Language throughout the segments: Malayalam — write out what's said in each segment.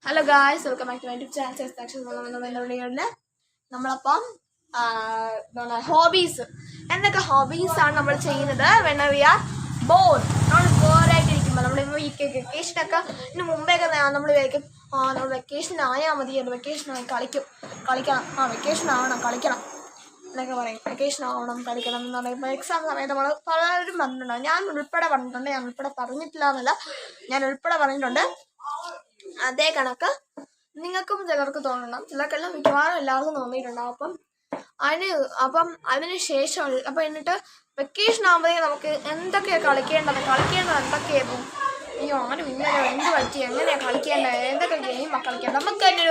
Hello guys, welcome back to my YouTube channel satisfaction. നമ്മളപ്പം ഹോബീസ് എന്തൊക്കെ ഹോബീസാണ് നമ്മൾ ചെയ്യുന്നത് വെൻ വി ആർ ബോർഡ്. നമ്മൾ ബോറായിട്ടിരിക്കുമ്പോൾ നമ്മൾ വെക്കേഷനൊക്കെ ഇതിന് മുമ്പേയൊക്കെ നമ്മൾ വിചാരിക്കും നമ്മൾ വെക്കേഷൻ ആയാൽ മതിയല്ലോ, വെക്കേഷനായി കളിക്കണം, വെക്കേഷൻ ആവണം കളിക്കണം എന്നൊക്കെ പറയും. വെക്കേഷൻ ആവണം കളിക്കണം എന്ന് പറയുമ്പോൾ എക്സാം സമയത്ത് നമ്മൾ പലരും പറഞ്ഞിട്ടുണ്ടാകും. ഞാൻ ഉൾപ്പെടെ പറഞ്ഞിട്ടില്ല എന്നല്ല, ഞാൻ ഉൾപ്പെടെ പറഞ്ഞിട്ടുണ്ട്. അതേ കണക്ക് നിങ്ങൾക്കും ചിലർക്ക് തോന്നണം, ചിലർക്കെല്ലാം മിക്കവാറും എല്ലാവർക്കും തോന്നിയിട്ടുണ്ടാവും. അതിന് ശേഷം എന്നിട്ട് വെക്കേഷൻ ആകുമ്പോഴേക്കും നമുക്ക് എന്തൊക്കെയാണ് കളിക്കേണ്ടത് എന്തൊക്കെയായിരുന്നു, അയ്യോ അങ്ങനെ ഇങ്ങനെ എന്ത് പറ്റി, എങ്ങനെയാണ് കളിക്കേണ്ടത്, എന്തൊക്കെ ഗെയിമാണ് കളിക്കേണ്ടത്, നമുക്ക് തന്നെ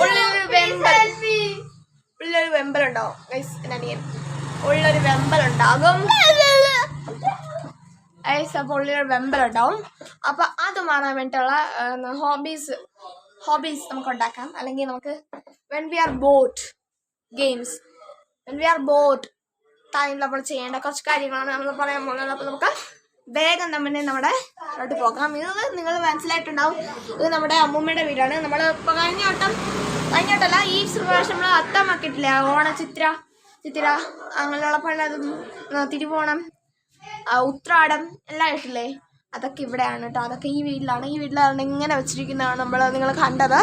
ഉള്ളൊരു വെമ്പലുണ്ടാവും. ഉള്ളൊരു വെമ്പലുണ്ടാകും. അപ്പോൾ ഉള്ളിലൊരു വെമ്പലുണ്ടാവും. അപ്പോൾ അത് മാറാൻ വേണ്ടിയിട്ടുള്ള ഹോബീസ് നമുക്ക് ഉണ്ടാക്കാം. അല്ലെങ്കിൽ നമുക്ക് വെൻ വി ആർ ബോർഡ് ടൈമിൽ നമ്മൾ ചെയ്യേണ്ട കുറച്ച് കാര്യങ്ങളാണ് നമ്മൾ പറയാൻ പോകുന്നത്. അപ്പോൾ നമുക്ക് വേഗം നമ്മുടെ അവിടെ പോകാം. ഇത് നിങ്ങൾ മനസ്സിലായിട്ടുണ്ടാവും, ഇത് നമ്മുടെ അമ്മൂമ്മയുടെ വീടാണ്. നമ്മൾ ഇപ്പോൾ കഴിഞ്ഞോട്ടല്ല ഈ പ്രാവശ്യം നമ്മൾ അത്തമാക്കിയിട്ടില്ല, ചിത്തിര അങ്ങനെയുള്ള പലതും, തിരുവോണം, ഉത്രാടം എല്ലാം ഇട്ടില്ലേ, അതൊക്കെ ഇവിടെയാണ് കേട്ടോ. അതൊക്കെ ഈ വീട്ടിലാണ് ഇങ്ങനെ വെച്ചിരിക്കുന്നതാണ് നിങ്ങൾ കണ്ടത്.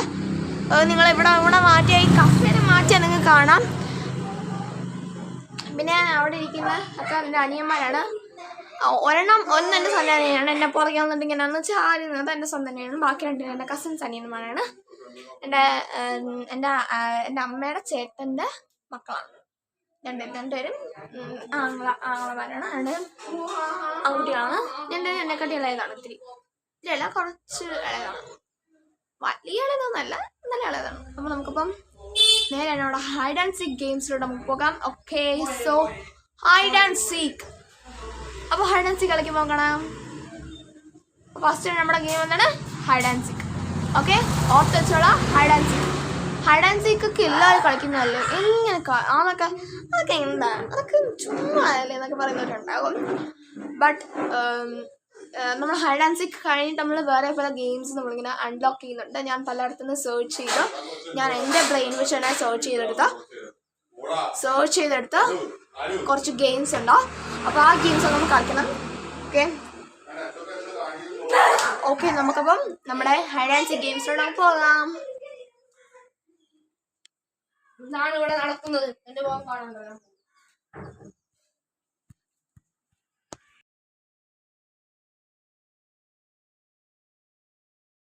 നിങ്ങൾ ഇവിടെ മാറ്റിയ ഈ കസേര മാറ്റിയാൽ നിങ്ങൾക്ക് കാണാം. പിന്നെ അവിടെ ഇരിക്കുന്ന ഒക്കെ എൻ്റെ അനിയന്മാരാണ്. ഒന്നെൻ്റെ സ്വന്തം അനിയനാണ്, എന്നെ പുറകെ വന്നിട്ട് ഇങ്ങനെ ചാരുന്നത് എൻ്റെ സ്വന്തം അനിയനാണ്. ബാക്കി രണ്ട് എൻ്റെ കസിൻസ് അനിയന്മാരാണ്. എൻ്റെ അമ്മയുടെ ചേട്ടൻ്റെ മക്കളാണ് രണ്ടുപേരും. ആങ്ങളമാരാണ്, ആൺകുട്ടികളാണ്. എന്നെക്കാട്ടി ഇളയതാണ്, ഇത്തിരി അല്ല, കുറച്ച് ഇളയതാണ്. വലിയ ഇളയതൊന്നല്ല, നല്ല ഇളയതാണ്. അപ്പോൾ നമുക്കിപ്പം നേരെ അവിടെ ഹൈഡ് ആൻഡ് സീക്ക് ഗെയിംസിലൂടെ നമുക്ക് പോകാം. Okay, so hide and seek. അപ്പോൾ ഹൈഡ് ആൻഡ് സീക്ക് കളിക്കാൻ നോക്കണം. ഫസ്റ്റ് നമ്മുടെ ഗെയിം എന്താണ്? Hide and seek. ഓക്കെ, ഓർത്ത് വെച്ചോളാം. ഹൈഡ് ആൻഡ് സീക്കൊക്കെ എല്ലാവരും കളിക്കുന്നതല്ലേ, എങ്ങനെ അതൊക്കെ എന്താണ്, അതൊക്കെ ചുമ്മാ അല്ലേ എന്നൊക്കെ പറയുന്നവരുണ്ടാകും. ബട്ട് നമ്മൾ ഹൈഡ് ആൻഡ് സീക്ക് കഴിഞ്ഞിട്ട് നമ്മൾ വേറെ പല ഗെയിംസ് നമ്മളിങ്ങനെ അൺലോക്ക് ചെയ്യുന്നുണ്ട്. ഞാൻ പലയിടത്തുനിന്ന് സെർച്ച് ചെയ്തു, ഞാൻ എൻ്റെ ബ്രെയിൻ വെച്ച് തന്നെ സെർച്ച് ചെയ്തെടുത്ത് കുറച്ച് ഗെയിംസ് ഉണ്ടോ. അപ്പോൾ ആ ഗെയിംസ് നമുക്ക് കളിക്കണം. ഓക്കെ, നമുക്കപ്പം നമ്മുടെ ഹൈഡ് ആൻഡ് സീക്ക് ഗെയിംസിലൂടെ നമുക്ക് പോകാം. ഇതാണ് ഇവിടെ നടക്കുന്നത്. എൻ്റെ പോകാൻ കാണുന്നുണ്ടല്ലോ.